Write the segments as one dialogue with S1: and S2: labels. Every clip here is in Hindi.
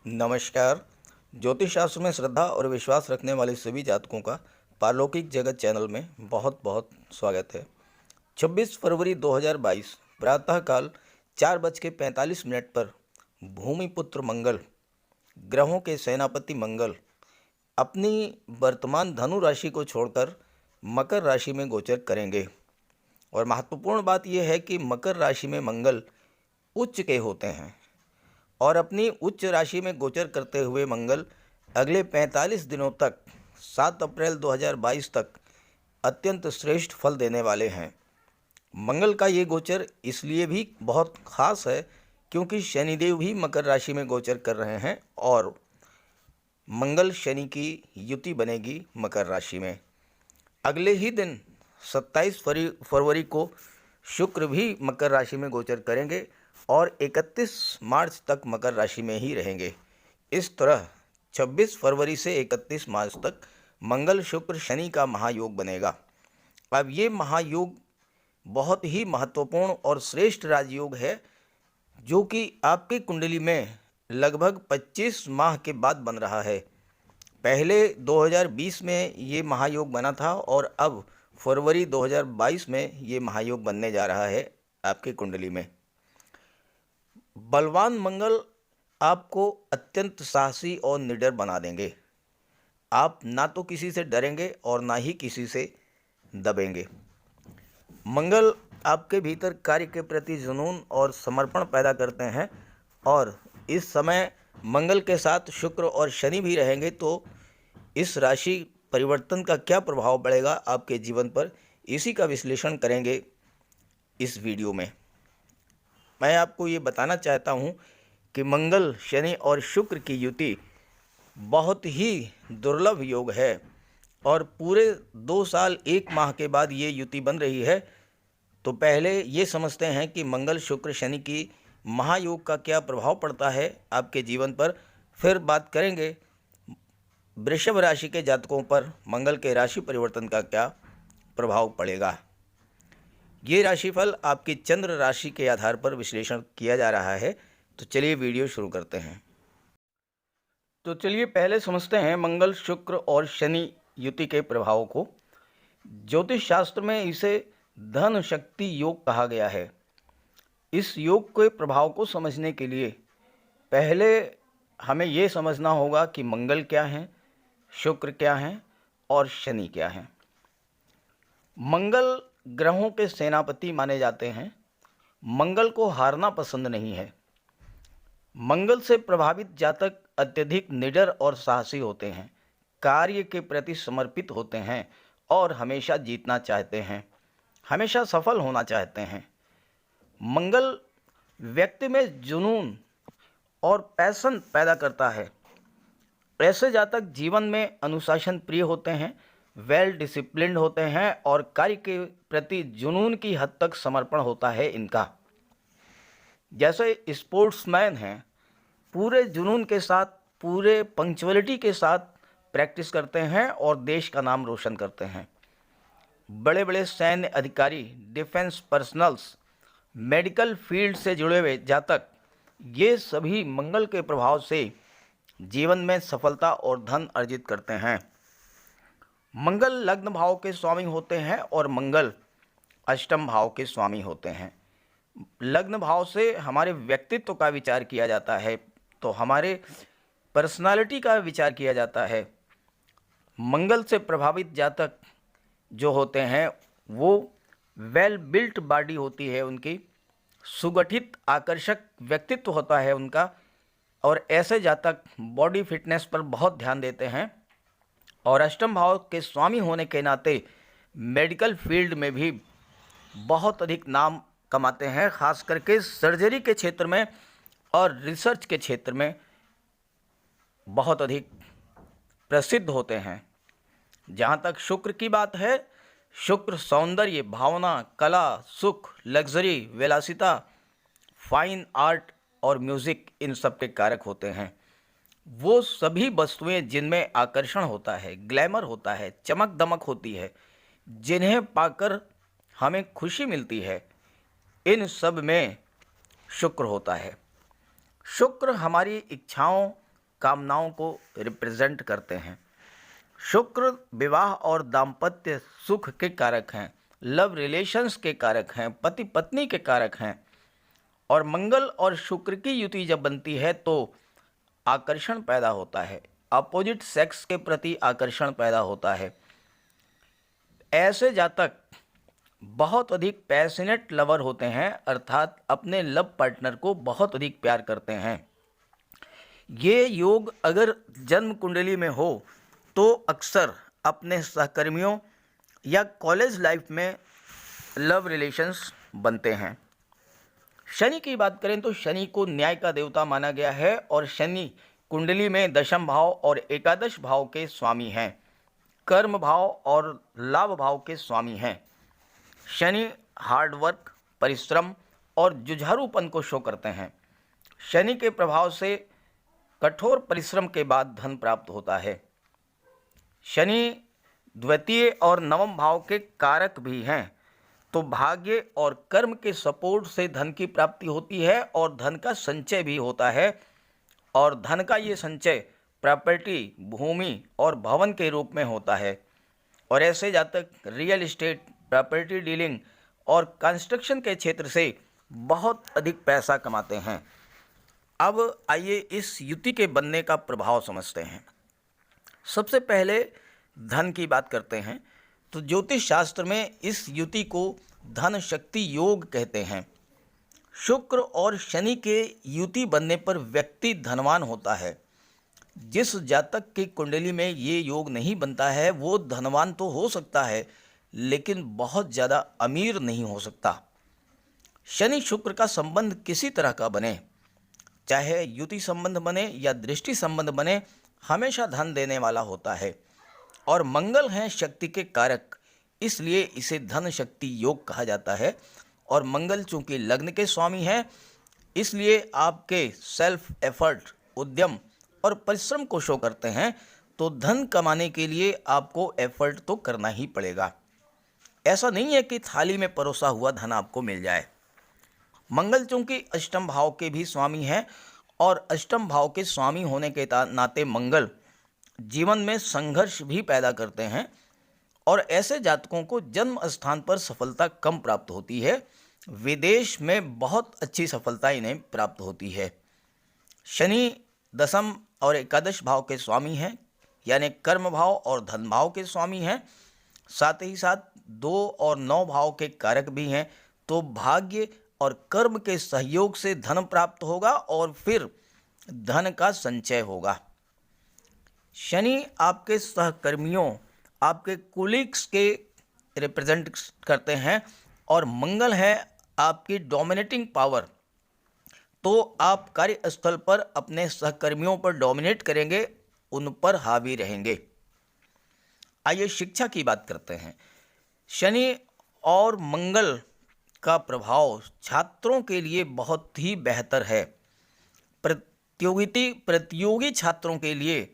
S1: नमस्कार। ज्योतिष शास्त्र में श्रद्धा और विश्वास रखने वाले सभी जातकों का पारलौकिक जगत चैनल में बहुत बहुत स्वागत है। 26 फरवरी 2022 प्रातःकाल 4:45 पर भूमिपुत्र मंगल, ग्रहों के सेनापति मंगल, अपनी वर्तमान धनु राशि को छोड़कर मकर राशि में गोचर करेंगे। और महत्वपूर्ण बात यह है कि मकर राशि में मंगल उच्च के होते हैं और अपनी उच्च राशि में गोचर करते हुए मंगल अगले 45 दिनों तक 7 अप्रैल 2022 तक अत्यंत श्रेष्ठ फल देने वाले हैं। मंगल का ये गोचर इसलिए भी बहुत खास है क्योंकि शनिदेव भी मकर राशि में गोचर कर रहे हैं और मंगल शनि की युति बनेगी मकर राशि में। अगले ही दिन 27 फरवरी को शुक्र भी मकर राशि में गोचर करेंगे और 31 मार्च तक मकर राशि में ही रहेंगे। इस तरह 26 फरवरी से 31 मार्च तक मंगल शुक्र शनि का महायोग बनेगा। अब ये महायोग बहुत ही महत्वपूर्ण और श्रेष्ठ राजयोग है जो कि आपकी कुंडली में लगभग 25 माह के बाद बन रहा है। पहले 2020 में ये महायोग बना था और अब फरवरी 2022 में ये महायोग बनने जा रहा है आपकी कुंडली में। बलवान मंगल आपको अत्यंत साहसी और निडर बना देंगे। आप ना तो किसी से डरेंगे और ना ही किसी से दबेंगे। मंगल आपके भीतर कार्य के प्रति जुनून और समर्पण पैदा करते हैं और इस समय मंगल के साथ शुक्र और शनि भी रहेंगे तो इस राशि परिवर्तन का क्या प्रभाव पड़ेगा आपके जीवन पर, इसी का विश्लेषण करेंगे इस वीडियो में। मैं आपको ये बताना चाहता हूँ कि मंगल शनि और शुक्र की युति बहुत ही दुर्लभ योग है और पूरे 2 साल 1 माह के बाद ये युति बन रही है। तो पहले ये समझते हैं कि मंगल शुक्र शनि की महायोग का क्या प्रभाव पड़ता है आपके जीवन पर, फिर बात करेंगे वृषभ राशि के जातकों पर मंगल के राशि परिवर्तन का क्या प्रभाव पड़ेगा। ये राशिफल आपकी चंद्र राशि के आधार पर विश्लेषण किया जा रहा है। तो चलिए वीडियो शुरू करते हैं। तो चलिए पहले समझते हैं मंगल शुक्र और शनि युति के प्रभावों को। ज्योतिष शास्त्र में इसे धन शक्ति योग कहा गया है। इस योग के प्रभाव को समझने के लिए पहले हमें ये समझना होगा कि मंगल क्या है, शुक्र क्या है और शनि क्या है। मंगल ग्रहों के सेनापति माने जाते हैं। मंगल को हारना पसंद नहीं है। मंगल से प्रभावित जातक अत्यधिक निडर और साहसी होते हैं, कार्य के प्रति समर्पित होते हैं और हमेशा जीतना चाहते हैं, हमेशा सफल होना चाहते हैं। मंगल व्यक्ति में जुनून और पैशन पैदा करता है। ऐसे जातक जीवन में अनुशासन प्रिय होते हैं, वेल डिसिप्लिन्ड होते हैं और कार्य के प्रति जुनून की हद तक समर्पण होता है इनका। जैसे स्पोर्ट्समैन हैं, पूरे जुनून के साथ, पूरे पंक्चुअलिटी के साथ प्रैक्टिस करते हैं और देश का नाम रोशन करते हैं। बड़े बड़े सैन्य अधिकारी, डिफेंस पर्सनल्स, मेडिकल फील्ड से जुड़े हुए जातक, ये सभी मंगल के प्रभाव से जीवन में सफलता और धन अर्जित करते हैं। मंगल लग्न भाव के स्वामी होते हैं और मंगल अष्टम भाव के स्वामी होते हैं। लग्न भाव से हमारे व्यक्तित्व का विचार किया जाता है, तो हमारे पर्सनालिटी का विचार किया जाता है। मंगल से प्रभावित जातक जो होते हैं वो वेल बिल्ट बॉडी होती है उनकी, सुगठित आकर्षक व्यक्तित्व होता है उनका और ऐसे जातक बॉडी फिटनेस पर बहुत ध्यान देते हैं और अष्टम भाव के स्वामी होने के नाते मेडिकल फील्ड में भी बहुत अधिक नाम कमाते हैं, खास करके सर्जरी के क्षेत्र में और रिसर्च के क्षेत्र में बहुत अधिक प्रसिद्ध होते हैं। जहाँ तक शुक्र की बात है, शुक्र सौंदर्य, भावना, कला, सुख, लग्जरी, विलासिता, फाइन आर्ट और म्यूज़िक, इन सब के कारक होते हैं। वो सभी वस्तुएं जिनमें आकर्षण होता है, ग्लैमर होता है, चमक दमक होती है, जिन्हें पाकर हमें खुशी मिलती है, इन सब में शुक्र होता है। शुक्र हमारी इच्छाओं, कामनाओं को रिप्रेजेंट करते हैं। शुक्र विवाह और दाम्पत्य सुख के कारक हैं, लव रिलेशंस के कारक हैं, पति पत्नी के कारक हैं। और मंगल और शुक्र की युति जब बनती है तो आकर्षण पैदा होता है, अपोजिट सेक्स के प्रति आकर्षण पैदा होता है। ऐसे जातक बहुत अधिक पैशनेट लवर होते हैं, अर्थात अपने लव पार्टनर को बहुत अधिक प्यार करते हैं। ये योग अगर जन्म कुंडली में हो तो अक्सर अपने सहकर्मियों या कॉलेज लाइफ में लव रिलेशंस बनते हैं। शनि की बात करें तो शनि को न्याय का देवता माना गया है और शनि कुंडली में दशम भाव और एकादश भाव के स्वामी हैं, कर्म भाव और लाभ भाव के स्वामी हैं। शनि हार्डवर्क, परिश्रम और जुझारूपन को शो करते हैं। शनि के प्रभाव से कठोर परिश्रम के बाद धन प्राप्त होता है। शनि द्वितीय और नवम भाव के कारक भी हैं, तो भाग्य और कर्म के सपोर्ट से धन की प्राप्ति होती है और धन का संचय भी होता है। और धन का ये संचय प्रॉपर्टी, भूमि और भवन के रूप में होता है। और ऐसे जातक रियल एस्टेट, प्रॉपर्टी डीलिंग और कंस्ट्रक्शन के क्षेत्र से बहुत अधिक पैसा कमाते हैं। अब आइए इस युति के बनने का प्रभाव समझते हैं। सबसे पहले धन की बात करते हैं तो ज्योतिष शास्त्र में इस युति को धन शक्ति योग कहते हैं। शुक्र और शनि के युति बनने पर व्यक्ति धनवान होता है। जिस जातक की कुंडली में ये योग नहीं बनता है वो धनवान तो हो सकता है लेकिन बहुत ज़्यादा अमीर नहीं हो सकता। शनि शुक्र का संबंध किसी तरह का बने, चाहे युति संबंध बने या दृष्टि संबंध बने, हमेशा धन देने वाला होता है। और मंगल हैं शक्ति के कारक, इसलिए इसे धन शक्ति योग कहा जाता है। और मंगल चूंकि लग्न के स्वामी हैं, इसलिए आपके सेल्फ एफर्ट, उद्यम और परिश्रम को शो करते हैं। तो धन कमाने के लिए आपको एफर्ट तो करना ही पड़ेगा। ऐसा नहीं है कि थाली में परोसा हुआ धन आपको मिल जाए। मंगल चूंकि अष्टम भाव के भी स्वामी हैं और अष्टम भाव के स्वामी होने के नाते मंगल जीवन में संघर्ष भी पैदा करते हैं और ऐसे जातकों को जन्म स्थान पर सफलता कम प्राप्त होती है, विदेश में बहुत अच्छी सफलता इन्हें प्राप्त होती है। शनि दसम और एकादश भाव के स्वामी हैं, यानी कर्म भाव और धन भाव के स्वामी हैं। साथ ही साथ 2 और 9 भाव के कारक भी हैं। तो भाग्य और कर्म के सहयोग से धन प्राप्त होगा और फिर धन का संचय होगा। शनि आपके सहकर्मियों, आपके कोलिग्स के रिप्रेजेंट करते हैं और मंगल है आपकी डोमिनेटिंग पावर। तो आप कार्यस्थल पर अपने सहकर्मियों पर डोमिनेट करेंगे, उन पर हावी रहेंगे। आइए शिक्षा की बात करते हैं। शनि और मंगल का प्रभाव छात्रों के लिए बहुत ही बेहतर है। प्रतियोगी छात्रों के लिए,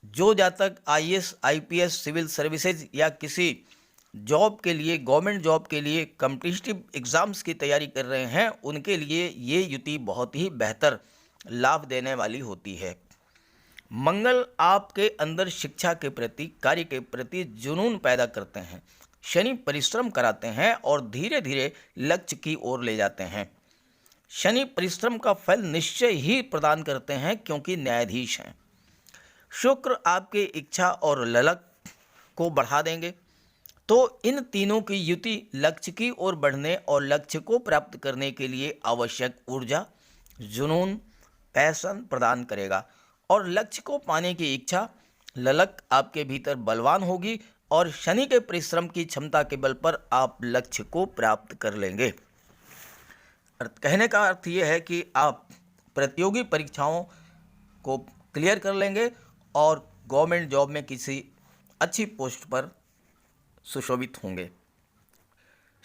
S1: जो जातक IAS, IPS, सिविल सर्विसेज या किसी जॉब के लिए, गवर्नमेंट जॉब के लिए कॉम्पिटिटिव एग्ज़ाम्स की तैयारी कर रहे हैं, उनके लिए ये युति बहुत ही बेहतर लाभ देने वाली होती है। मंगल आपके अंदर शिक्षा के प्रति, कार्य के प्रति जुनून पैदा करते हैं। शनि परिश्रम कराते हैं और धीरे धीरे लक्ष्य की ओर ले जाते हैं। शनि परिश्रम का फल निश्चय ही प्रदान करते हैं क्योंकि न्यायाधीश हैं। शुक्र आपकी इच्छा और ललक को बढ़ा देंगे। तो इन तीनों की युति लक्ष्य की ओर बढ़ने और लक्ष्य को प्राप्त करने के लिए आवश्यक ऊर्जा, जुनून, पैशन प्रदान करेगा और लक्ष्य को पाने की इच्छा, ललक आपके भीतर बलवान होगी और शनि के परिश्रम की क्षमता के बल पर आप लक्ष्य को प्राप्त कर लेंगे। कहने का अर्थ ये है कि आप प्रतियोगी परीक्षाओं को क्लियर कर लेंगे और गवर्नमेंट जॉब में किसी अच्छी पोस्ट पर सुशोभित होंगे।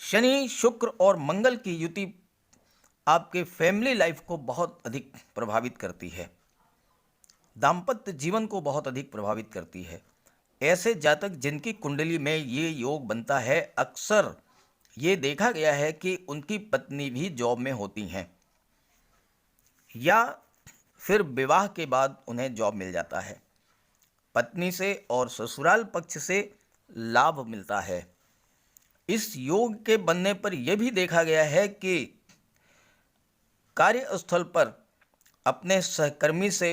S1: शनि, शुक्र और मंगल की युति आपके फैमिली लाइफ को बहुत अधिक प्रभावित करती है, दाम्पत्य जीवन को बहुत अधिक प्रभावित करती है। ऐसे जातक जिनकी कुंडली में ये योग बनता है, अक्सर ये देखा गया है कि उनकी पत्नी भी जॉब में होती हैं या फिर विवाह के बाद उन्हें जॉब मिल जाता है। पत्नी से और ससुराल पक्ष से लाभ मिलता है। इस योग के बनने पर यह भी देखा गया है कि कार्यस्थल पर अपने सहकर्मी से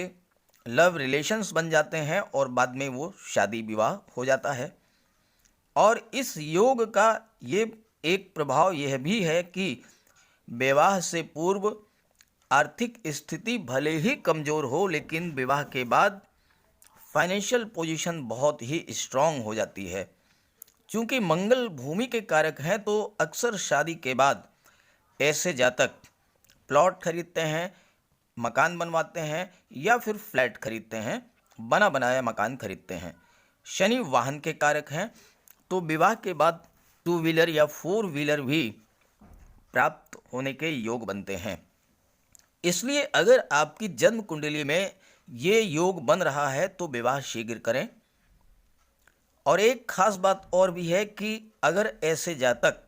S1: लव रिलेशंस बन जाते हैं और बाद में वो शादी विवाह हो जाता है। और इस योग का ये एक प्रभाव यह भी है कि विवाह से पूर्व आर्थिक स्थिति भले ही कमज़ोर हो, लेकिन विवाह के बाद फाइनेंशियल पोजीशन बहुत ही स्ट्रांग हो जाती है। चूँकि मंगल भूमि के कारक हैं, तो अक्सर शादी के बाद ऐसे जातक प्लॉट खरीदते हैं, मकान बनवाते हैं या फिर फ्लैट खरीदते हैं, बना बनाया मकान खरीदते हैं। शनि वाहन के कारक हैं, तो विवाह के बाद 2 व्हीलर या 4 व्हीलर भी प्राप्त होने के योग बनते हैं। इसलिए अगर आपकी जन्म कुंडली में ये योग बन रहा है तो विवाह शीघ्र करें। और एक खास बात और भी है कि अगर ऐसे जातक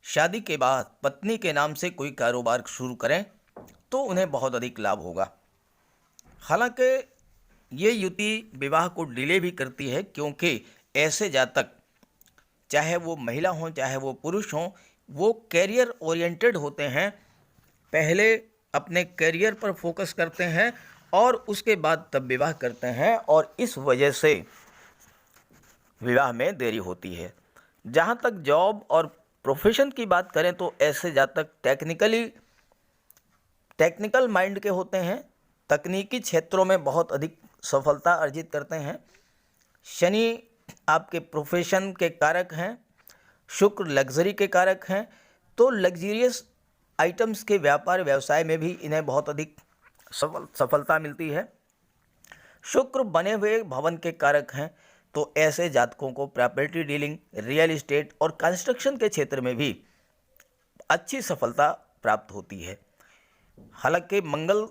S1: शादी के बाद पत्नी के नाम से कोई कारोबार शुरू करें तो उन्हें बहुत अधिक लाभ होगा। हालांकि ये युति विवाह को डिले भी करती है, क्योंकि ऐसे जातक, चाहे वो महिला हों चाहे वो पुरुष हों, वो कैरियर ओरिएंटेड होते हैं। पहले अपने कैरियर पर फोकस करते हैं और उसके बाद तब विवाह करते हैं, और इस वजह से विवाह में देरी होती है। जहाँ तक जॉब और प्रोफेशन की बात करें तो ऐसे जातक टेक्निकल माइंड के होते हैं, तकनीकी क्षेत्रों में बहुत अधिक सफलता अर्जित करते हैं। शनि आपके प्रोफेशन के कारक हैं, शुक्र लग्जरी के कारक हैं, तो लग्जरियस आइटम्स के व्यापार व्यवसाय में भी इन्हें बहुत अधिक सफलता मिलती है। शुक्र बने हुए भवन के कारक हैं, तो ऐसे जातकों को प्रॉपर्टी डीलिंग, रियल एस्टेट और कंस्ट्रक्शन के क्षेत्र में भी अच्छी सफलता प्राप्त होती है। हालांकि मंगल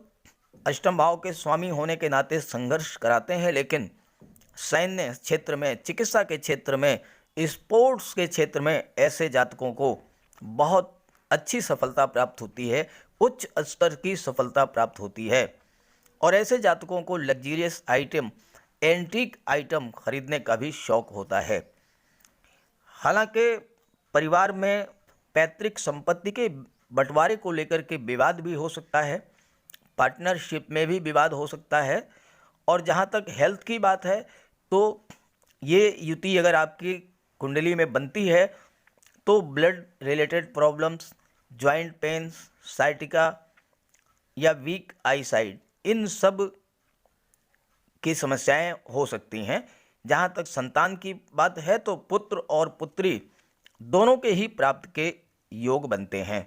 S1: अष्टम भाव के स्वामी होने के नाते संघर्ष कराते हैं, लेकिन सैन्य क्षेत्र में, चिकित्सा के क्षेत्र में, स्पोर्ट्स के क्षेत्र में ऐसे जातकों को बहुत अच्छी सफलता प्राप्त होती है, उच्च स्तर की सफलता प्राप्त होती है। और ऐसे जातकों को लग्जरियस आइटम, एंटीक आइटम खरीदने का भी शौक होता है। हालांकि परिवार में पैतृक संपत्ति के बंटवारे को लेकर के विवाद भी हो सकता है, पार्टनरशिप में भी विवाद हो सकता है। और जहाँ तक हेल्थ की बात है, तो ये युति अगर आपकी कुंडली में बनती है तो blood related problems, joint pains, sciatica या वीक आई साइट, इन सब की समस्याएं हो सकती हैं। जहाँ तक संतान की बात है तो पुत्र और पुत्री दोनों के ही प्राप्त के योग बनते हैं।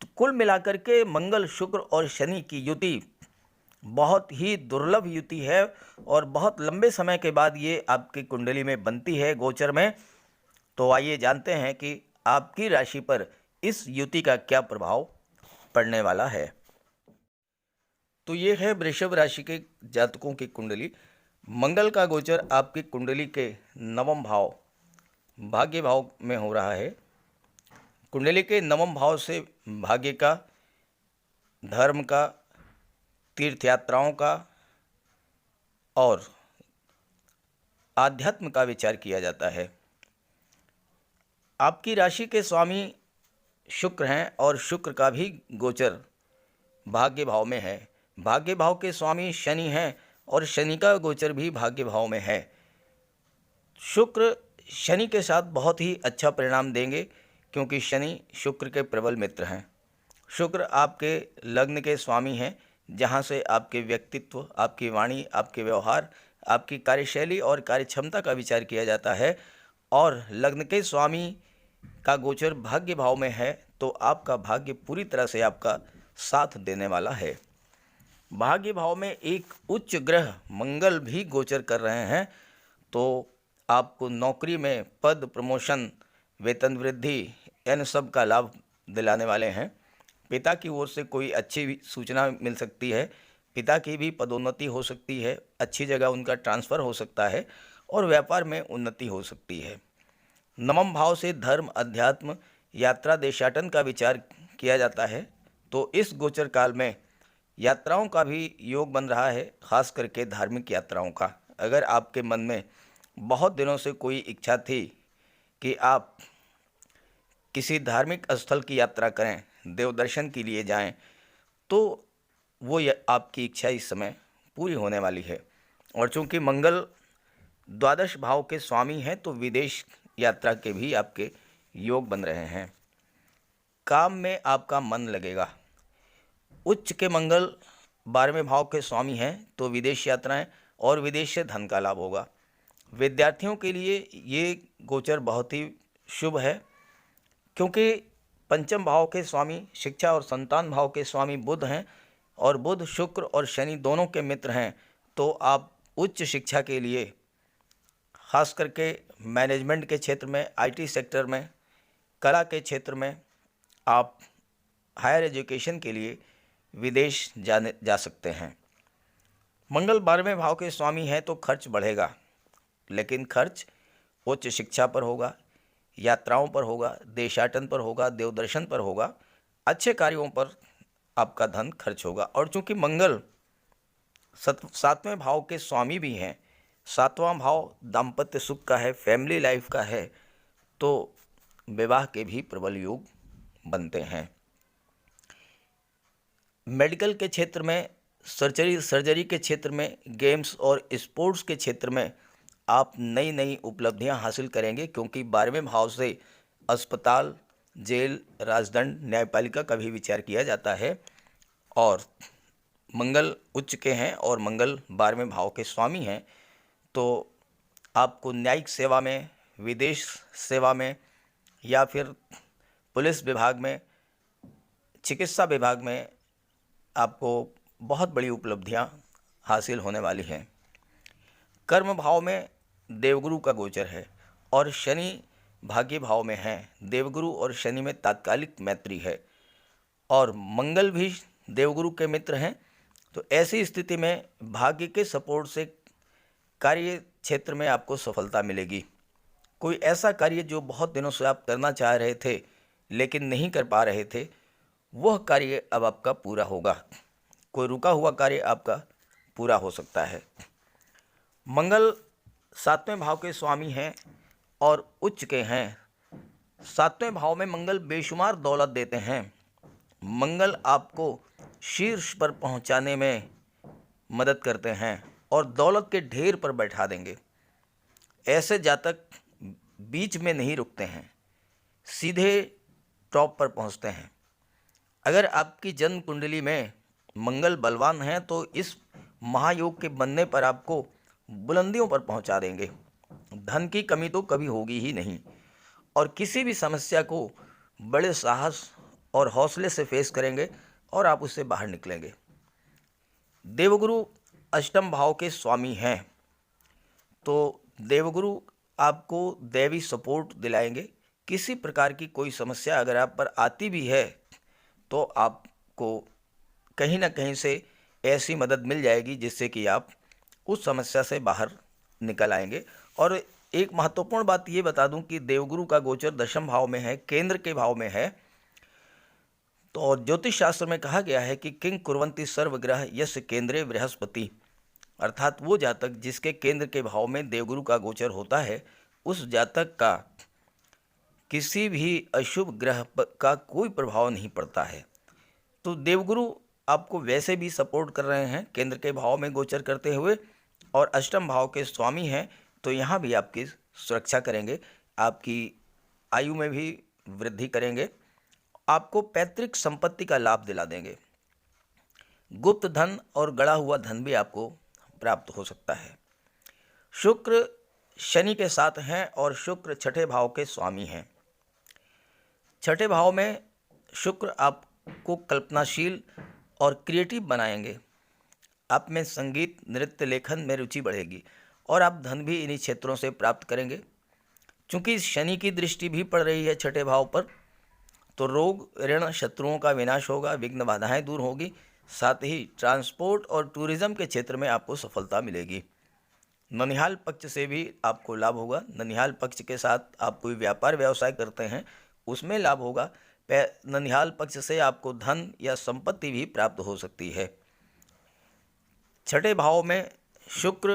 S1: तो कुल मिलाकर के मंगल, शुक्र और शनि की युति बहुत ही दुर्लभ युति है और बहुत लंबे समय के बाद ये आपकी कुंडली में बनती है गोचर में। तो आइए जानते हैं कि आपकी राशि पर इस युति का क्या प्रभाव पड़ने वाला है। तो ये है वृषभ राशि के जातकों की कुंडली। मंगल का गोचर आपकी कुंडली के नवम भाव, भाग्य भाव में हो रहा है। कुंडली के नवम भाव से भाग्य का, धर्म का, तीर्थ यात्राओं का और आध्यात्म का विचार किया जाता है। आपकी राशि के स्वामी शुक्र हैं और शुक्र का भी गोचर भाग्य भाव में है। भाग्य भाव के स्वामी शनि हैं और शनि का गोचर भी भाग्य भाव में है। शुक्र शनि के साथ बहुत ही अच्छा परिणाम देंगे, क्योंकि शनि शुक्र के प्रबल मित्र हैं। शुक्र आपके लग्न के स्वामी हैं, जहाँ से आपके व्यक्तित्व, आपकी वाणी, आपके व्यवहार, आपकी कार्यशैली और कार्यक्षमता का विचार किया जाता है। और लग्न के स्वामी का गोचर भाग्य भाव में है, तो आपका भाग्य पूरी तरह से आपका साथ देने वाला है। भाग्य भाव में एक उच्च ग्रह मंगल भी गोचर कर रहे हैं, तो आपको नौकरी में पद, प्रमोशन, वेतन वृद्धि, इन सब का लाभ दिलाने वाले हैं। पिता की ओर से कोई अच्छी सूचना मिल सकती है, पिता की भी पदोन्नति हो सकती है, अच्छी जगह उनका ट्रांसफ़र हो सकता है और व्यापार में उन्नति हो सकती है। नवम भाव से धर्म, अध्यात्म, यात्रा, देशाटन का विचार किया जाता है। तो इस गोचर काल में यात्राओं का भी योग बन रहा है, खास करके धार्मिक यात्राओं का। अगर आपके मन में बहुत दिनों से कोई इच्छा थी कि आप किसी धार्मिक स्थल की यात्रा करें, देव दर्शन के लिए जाएं, तो वो आपकी इच्छा इस समय पूरी होने वाली है। और चूंकि मंगल द्वादश भाव के स्वामी हैं, तो विदेश यात्रा के भी आपके योग बन रहे हैं। काम में आपका मन लगेगा। उच्च के मंगल 12वें भाव के स्वामी हैं, तो विदेश यात्राएं और विदेश से धन का लाभ होगा। विद्यार्थियों के लिए ये गोचर बहुत ही शुभ है, क्योंकि पंचम भाव के स्वामी शिक्षा और संतान भाव के स्वामी बुध हैं, और बुध शुक्र और शनि दोनों के मित्र हैं। तो आप उच्च शिक्षा के लिए, खास करके मैनेजमेंट के क्षेत्र में, आईटी सेक्टर में, कला के क्षेत्र में, आप हायर एजुकेशन के लिए विदेश जा सकते हैं। मंगल 12वें भाव के स्वामी हैं, तो खर्च बढ़ेगा, लेकिन खर्च उच्च शिक्षा पर होगा, यात्राओं पर होगा, देशाटन पर होगा, देवदर्शन पर होगा, अच्छे कार्यों पर आपका धन खर्च होगा। और चूंकि मंगल 7वें भाव के स्वामी भी हैं, 7वां भाव दाम्पत्य सुख का है, फैमिली लाइफ का है, तो विवाह के भी प्रबल योग बनते हैं। मेडिकल के क्षेत्र में, सर्जरी के क्षेत्र में, गेम्स और स्पोर्ट्स के क्षेत्र में आप नई नई उपलब्धियां हासिल करेंगे, क्योंकि 12वें भाव से अस्पताल, जेल, राजदंड, न्यायपालिका का भी विचार किया जाता है। और मंगल उच्च के हैं और मंगल 12वें भाव के स्वामी हैं, तो आपको न्यायिक सेवा में, विदेश सेवा में, या फिर पुलिस विभाग में, चिकित्सा विभाग में आपको बहुत बड़ी उपलब्धियां हासिल होने वाली हैं। कर्म भाव में देवगुरु का गोचर है और शनि भाग्य भाव में है। देवगुरु और शनि में तात्कालिक मैत्री है और मंगल भी देवगुरु के मित्र हैं। तो ऐसी स्थिति में भाग्य के सपोर्ट से कार्य क्षेत्र में आपको सफलता मिलेगी। कोई ऐसा कार्य जो बहुत दिनों से आप करना चाह रहे थे लेकिन नहीं कर पा रहे थे, वह कार्य अब आपका पूरा होगा। कोई रुका हुआ कार्य आपका पूरा हो सकता है। मंगल 7वें भाव के स्वामी हैं और उच्च के हैं। 7वें भाव में मंगल बेशुमार दौलत देते हैं। मंगल आपको शीर्ष पर पहुंचाने में मदद करते हैं और दौलत के ढेर पर बैठा देंगे। ऐसे जातक बीच में नहीं रुकते हैं, सीधे टॉप पर पहुंचते हैं। अगर आपकी जन्म कुंडली में मंगल बलवान है तो इस महायोग के बनने पर आपको बुलंदियों पर पहुंचा देंगे। धन की कमी तो कभी होगी ही नहीं और किसी भी समस्या को बड़े साहस और हौसले से फेस करेंगे और आप उससे बाहर निकलेंगे। देवगुरु अष्टम भाव के स्वामी हैं, तो देवगुरु आपको दैवी सपोर्ट दिलाएंगे। किसी प्रकार की कोई समस्या अगर आप पर आती भी है तो आपको कहीं ना कहीं से ऐसी मदद मिल जाएगी जिससे कि आप उस समस्या से बाहर निकल आएंगे। और एक महत्वपूर्ण बात ये बता दूं कि देवगुरु का गोचर दशम भाव में है, केंद्र के भाव में है। तो ज्योतिष शास्त्र में कहा गया है कि किंग कुर्वन्ति सर्वग्रह यस्य केंद्रे बृहस्पति, अर्थात वो जातक जिसके केंद्र के भाव में देवगुरु का गोचर होता है, उस जातक का किसी भी अशुभ ग्रह का कोई प्रभाव नहीं पड़ता है। तो देवगुरु आपको वैसे भी सपोर्ट कर रहे हैं केंद्र के भाव में गोचर करते हुए, और अष्टम भाव के स्वामी हैं, तो यहाँ भी आपकी सुरक्षा करेंगे, आपकी आयु में भी वृद्धि करेंगे, आपको पैतृक संपत्ति का लाभ दिला देंगे। गुप्त धन और गड़ा हुआ धन भी आपको प्राप्त हो सकता है। शुक्र शनि के साथ हैं और शुक्र छठे भाव के स्वामी हैं। छठे भाव में शुक्र आपको कल्पनाशील और क्रिएटिव बनाएंगे। आप में संगीत, नृत्य, लेखन में रुचि बढ़ेगी और आप धन भी इन्हीं क्षेत्रों से प्राप्त करेंगे। चूँकि शनि की दृष्टि भी पड़ रही है छठे भाव पर, तो रोग, ऋण, शत्रुओं का विनाश होगा, विघ्न बाधाएं दूर होगी। साथ ही ट्रांसपोर्ट और टूरिज्म के क्षेत्र में आपको सफलता मिलेगी। ननिहाल पक्ष से भी आपको लाभ होगा। ननिहाल पक्ष के साथ आप कोई व्यापार व्यवसाय करते हैं उसमें लाभ होगा। ननिहाल पक्ष से आपको धन या संपत्ति भी प्राप्त हो सकती है। छठे भाव में शुक्र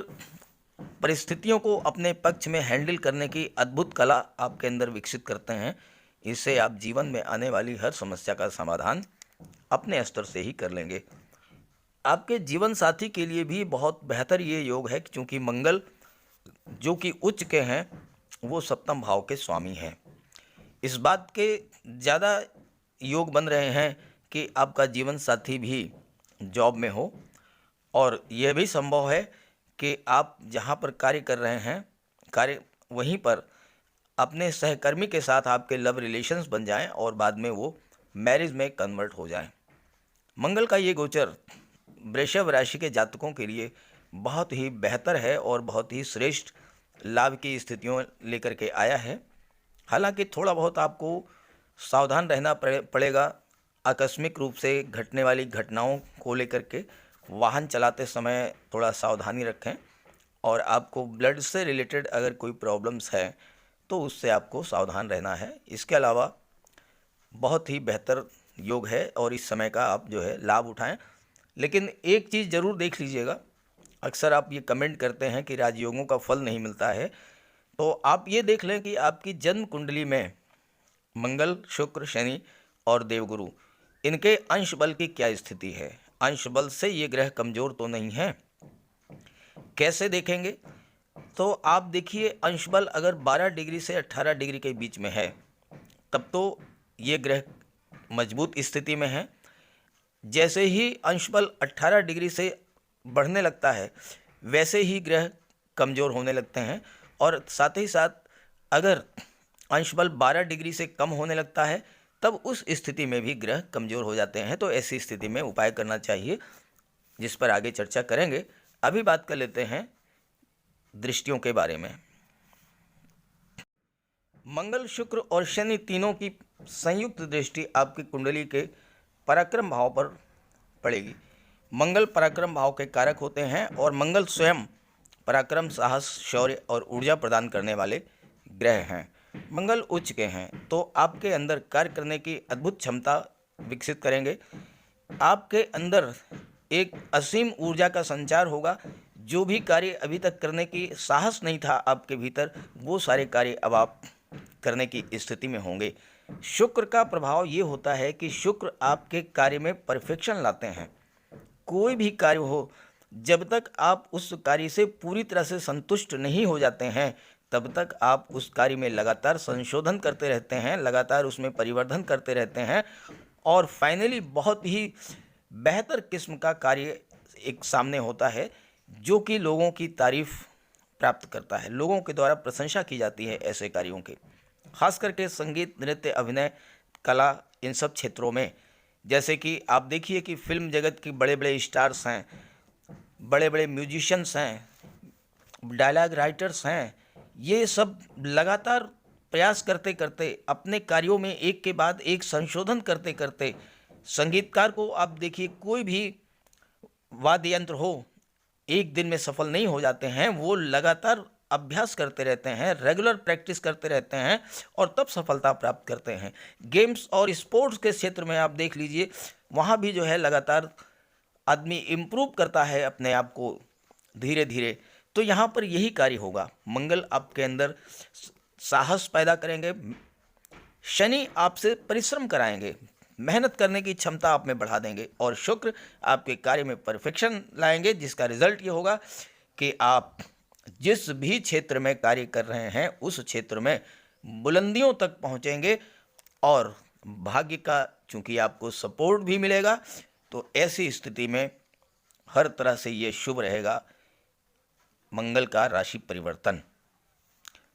S1: परिस्थितियों को अपने पक्ष में हैंडल करने की अद्भुत कला आपके अंदर विकसित करते हैं। इससे आप जीवन में आने वाली हर समस्या का समाधान अपने स्तर से ही कर लेंगे। आपके जीवन साथी के लिए भी बहुत बेहतर ये योग है, क्योंकि मंगल जो कि उच्च के हैं वो सप्तम भाव के स्वामी हैं। इस बात के ज़्यादा योग बन रहे हैं कि आपका जीवन साथी भी जॉब में हो, और यह भी संभव है कि आप जहाँ पर कार्य कर रहे हैं कार्य वहीं पर अपने सहकर्मी के साथ आपके लव रिलेशंस बन जाएं और बाद में वो मैरिज में कन्वर्ट हो जाएं। मंगल का ये गोचर वृषभ राशि के जातकों के लिए बहुत ही बेहतर है और बहुत ही श्रेष्ठ लाभ की स्थितियों लेकर के आया है। हालांकि थोड़ा बहुत आपको सावधान रहना पड़ेगा। आकस्मिक रूप से घटने वाली घटनाओं को लेकर के वाहन चलाते समय थोड़ा सावधानी रखें, और आपको ब्लड से रिलेटेड अगर कोई प्रॉब्लम्स है तो उससे आपको सावधान रहना है। इसके अलावा बहुत ही बेहतर योग है और इस समय का आप जो है लाभ उठाएं। लेकिन एक चीज़ ज़रूर देख लीजिएगा, अक्सर आप ये कमेंट करते हैं कि राजयोगों का फल नहीं मिलता है, तो आप ये देख लें कि आपकी जन्म कुंडली में मंगल, शुक्र, शनि और देवगुरु इनके अंश बल की क्या स्थिति है। अंश बल से ये ग्रह कमज़ोर तो नहीं है। कैसे देखेंगे? तो आप देखिए, अंश बल अगर 12 डिग्री से 18 डिग्री के बीच में है तब तो ये ग्रह मजबूत स्थिति में है। जैसे ही अंश बल 18 डिग्री से बढ़ने लगता है वैसे ही ग्रह कमज़ोर होने लगते हैं, और साथ ही साथ अगर अंश बल 12 डिग्री से कम होने लगता है तब उस स्थिति में भी ग्रह कमज़ोर हो जाते हैं। तो ऐसी स्थिति में उपाय करना चाहिए, जिस पर आगे चर्चा करेंगे। अभी बात कर लेते हैं दृष्टियों के बारे में। मंगल, शुक्र और शनि तीनों की संयुक्त दृष्टि आपकी कुंडली के पराक्रम भाव पर पड़ेगी। मंगल पराक्रम भाव के कारक होते हैं और मंगल स्वयं पराक्रम, साहस, शौर्य और ऊर्जा प्रदान करने वाले ग्रह हैं। मंगल उच्च के हैं तो आपके अंदर कार्य करने की अद्भुत क्षमता विकसित करेंगे। आपके अंदर एक असीम ऊर्जा का संचार होगा। जो भी कार्य अभी तक करने की साहस नहीं था आपके भीतर, वो सारे कार्य अब आप करने की स्थिति में होंगे। शुक्र का प्रभाव ये होता है कि शुक्र आपके कार्य में परफेक्शन लाते हैं। कोई भी कार्य हो, जब तक आप उस कार्य से पूरी तरह से संतुष्ट नहीं हो जाते हैं तब तक आप उस कार्य में लगातार संशोधन करते रहते हैं, लगातार उसमें परिवर्धन करते रहते हैं, और फाइनली बहुत ही बेहतर किस्म का कार्य एक सामने होता है जो कि लोगों की तारीफ प्राप्त करता है, लोगों के द्वारा प्रशंसा की जाती है ऐसे कार्यों की। खास करके संगीत, नृत्य, अभिनय, कला, इन सब क्षेत्रों में, जैसे कि आप देखिए कि फिल्म जगत के बड़े बड़े स्टार्स हैं, बड़े बड़े म्यूजिशियंस हैं, डायलॉग राइटर्स हैं, ये सब लगातार प्रयास करते करते अपने कार्यों में एक के बाद एक संशोधन करते करते, संगीतकार को आप देखिए, कोई भी वाद्य यंत्र हो, एक दिन में सफल नहीं हो जाते हैं। वो लगातार अभ्यास करते रहते हैं, रेगुलर प्रैक्टिस करते रहते हैं और तब सफलता प्राप्त करते हैं। गेम्स और स्पोर्ट्स के क्षेत्र में आप देख लीजिए, वहाँ भी जो है लगातार आदमी इम्प्रूव करता है अपने आप को धीरे धीरे। तो यहाँ पर यही कार्य होगा। मंगल आपके अंदर साहस पैदा करेंगे, शनि आपसे परिश्रम कराएंगे, मेहनत करने की क्षमता आप में बढ़ा देंगे, और शुक्र आपके कार्य में परफेक्शन लाएंगे, जिसका रिजल्ट ये होगा कि आप जिस भी क्षेत्र में कार्य कर रहे हैं उस क्षेत्र में बुलंदियों तक पहुंचेंगे, और भाग्य का चूंकि आपको सपोर्ट भी मिलेगा, तो ऐसी स्थिति में हर तरह से ये शुभ रहेगा मंगल का राशि परिवर्तन।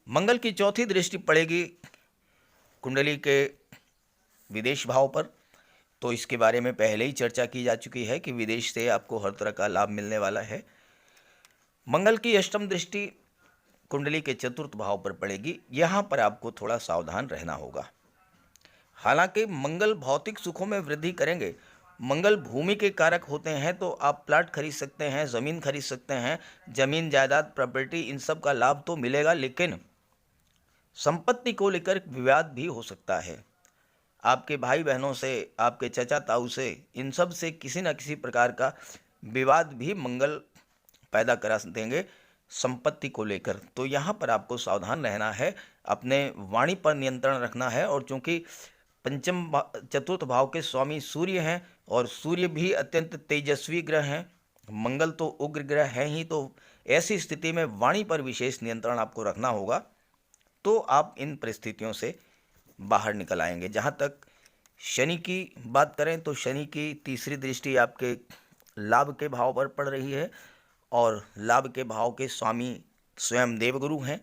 S1: मंगल की चौथी दृष्टि पड़ेगी कुंडली के विदेश भाव पर। तो इसके बारे में पहले ही चर्चा की जा चुकी है कि विदेश से आपको हर तरह का लाभ मिलने वाला है। मंगल की अष्टम दृष्टि कुंडली के चतुर्थ भाव पर पड़ेगी। यहाँ पर आपको थोड़ा सावधान रहना होगा। हालांकि मंगल भौतिक सुखों में वृद्धि करेंगे। मंगल भूमि के कारक होते हैं, तो आप प्लाट खरीद सकते हैं, ज़मीन खरीद सकते हैं, ज़मीन जायदाद प्रॉपर्टी इन सब का लाभ तो मिलेगा, लेकिन संपत्ति को लेकर विवाद भी हो सकता है। आपके भाई बहनों से, आपके चचा ताऊ से, इन सब से किसी न किसी प्रकार का विवाद भी मंगल पैदा करा देंगे संपत्ति को लेकर। तो यहाँ पर आपको सावधान रहना है, अपने वाणी पर नियंत्रण रखना है। और चूंकि चतुर्थ भाव के स्वामी सूर्य हैं और सूर्य भी अत्यंत तेजस्वी ग्रह हैं, मंगल तो उग्र ग्रह है ही, तो ऐसी स्थिति में वाणी पर विशेष नियंत्रण आपको रखना होगा, तो आप इन परिस्थितियों से बाहर निकल आएंगे। जहाँ तक शनि की बात करें तो शनि की तीसरी दृष्टि आपके लाभ के भाव पर पड़ रही है और लाभ के भाव के स्वामी स्वयं देवगुरु हैं।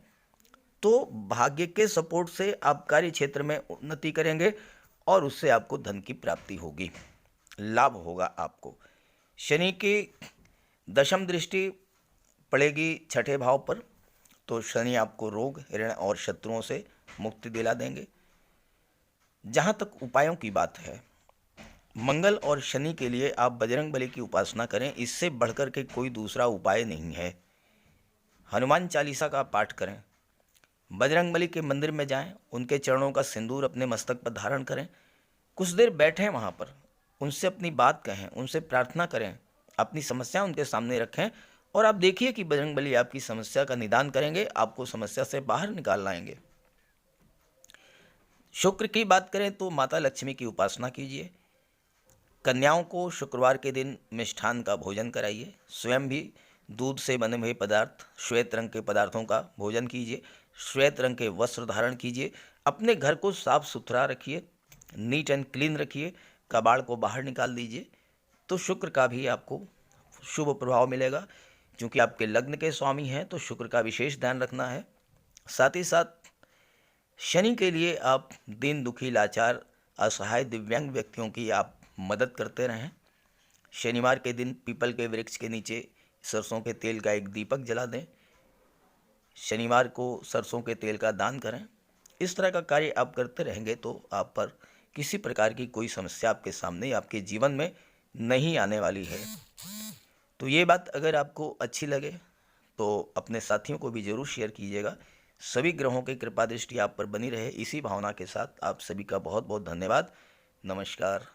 S1: तो भाग्य के सपोर्ट से आप कार्य क्षेत्र में उन्नति करेंगे और उससे आपको धन की प्राप्ति होगी, लाभ होगा आपको। शनि की दशम दृष्टि पड़ेगी छठे भाव पर, तो शनि आपको रोग, ऋण और शत्रुओं से मुक्ति दिला देंगे। जहाँ तक उपायों की बात है, मंगल और शनि के लिए आप बजरंगबली की उपासना करें, इससे बढ़कर के कोई दूसरा उपाय नहीं है। हनुमान चालीसा का पाठ करें, बजरंगबली के मंदिर में जाएं, उनके चरणों का सिंदूर अपने मस्तक पर धारण करें, कुछ देर बैठें वहाँ पर, उनसे अपनी बात कहें, उनसे प्रार्थना करें, अपनी समस्या उनके सामने रखें और आप देखिए कि बजरंगबली आपकी समस्या का निदान करेंगे, आपको समस्या से बाहर निकाल लाएंगे। शुक्र की बात करें तो माता लक्ष्मी की उपासना कीजिए। कन्याओं को शुक्रवार के दिन मिष्ठान का भोजन कराइए। स्वयं भी दूध से बने हुए पदार्थ, श्वेत रंग के पदार्थों का भोजन कीजिए। श्वेत रंग के वस्त्र धारण कीजिए। अपने घर को साफ सुथरा रखिए, नीट एंड क्लीन रखिए, कबाड़ को बाहर निकाल दीजिए, तो शुक्र का भी आपको शुभ प्रभाव मिलेगा। क्योंकि आपके लग्न के स्वामी हैं तो शुक्र का विशेष ध्यान रखना है। साथ ही साथ शनि के लिए आप दीन दुखी लाचार असहाय दिव्यांग व्यक्तियों की आप मदद करते रहें। शनिवार के दिन पीपल के वृक्ष के नीचे सरसों के तेल का एक दीपक जला दें। शनिवार को सरसों के तेल का दान करें। इस तरह का कार्य आप करते रहेंगे तो आप पर किसी प्रकार की कोई समस्या आपके सामने, आपके जीवन में नहीं आने वाली है। तो ये बात अगर आपको अच्छी लगे तो अपने साथियों को भी ज़रूर शेयर कीजिएगा। सभी ग्रहों की कृपा दृष्टि आप पर बनी रहे, इसी भावना के साथ आप सभी का बहुत बहुत धन्यवाद। नमस्कार।